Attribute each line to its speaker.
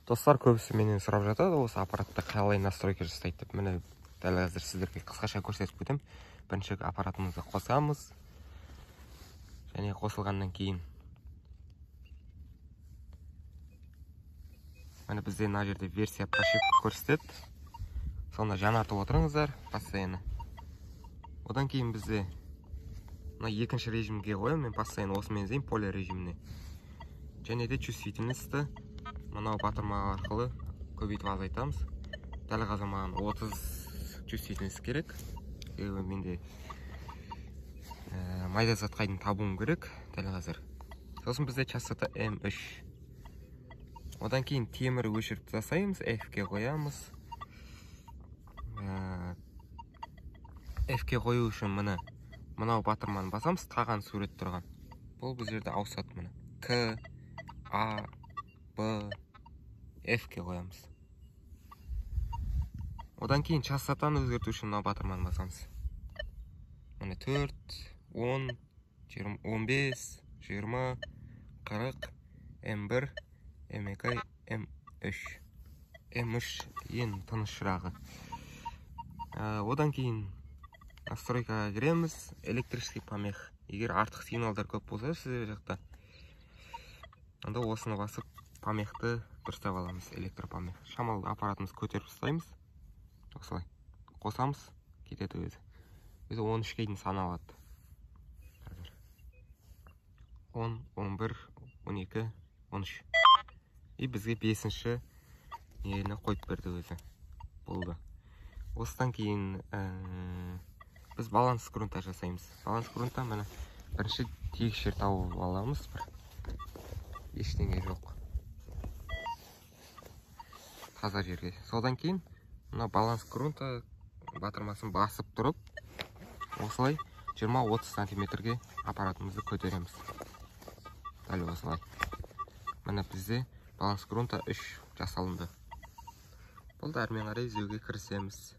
Speaker 1: Достар көбісі менен сұрап жатады, осы аппаратты қалай настройка жасайды деп. Міне дәл қазір сіздерге қысқаша көрсетіп кетем. Бірінші аппаратымызды қосамыз. Және қосылғаннан кейін міне бізде мына жерде версия прошивка көрсетеді. Сонда жаңартып отырыңыздар постоянно. Одан кейін бізде мына екінші режимге қоямын. Мен постоянно осымен іздеймін, поле режиміне. Және де чувствительностьті мынау батырма арқылы көбейтіп азайтамыз. Дәл қазір маған 30 чувствительность керек. Менде майда затқайдың табуым керек дәл қазір. Сосын бізде частота M3. Одан кейін темір өшіріп жасаймыз, F-ке қоямыз. F-ке қою үшін мынау батырманы басамыз, таған сурет тұрған. Бұл біз жерде ауысады міне. К, А, Б, F-ке қоямыз. Одан кейін частотаны өзгерту үшін мынау батырманы басамыз. Міне 4, 10, 15, 20, 40, M1, M2, M3. M3 ең тынышырағы. Одан кейін настройкаға кіреміз, электрический помех. Егер артық сигналдар көп болса сіздер жақта, онда осыны басып помехті дұрыстап аламыз, электропомех. Шамалы аппаратымыз көтеріп ұстаймыз. Осылай қосамыз, кетеді өзі. Өзі 13-ке дейін саналады. 10, 11, 12, 13. И бізге 5-ші нені қойып берді өзі. Болды. Осыдан кейін біз баланс грунта жасаймыз. Баланс грунта міне бірінші тегіс жер тауып аламыз. Ештеңе жоқ. Таза жерге. Содан кейін мына баланс грунта батырмасын басып тұрып, осылай 20-30 сантиметрге аппаратымызды көтереміз. Дәл осылай. Міне бізде баланс грунта 3 жасалынды. Бұл әрмен қарай іздеуге кірісеміз.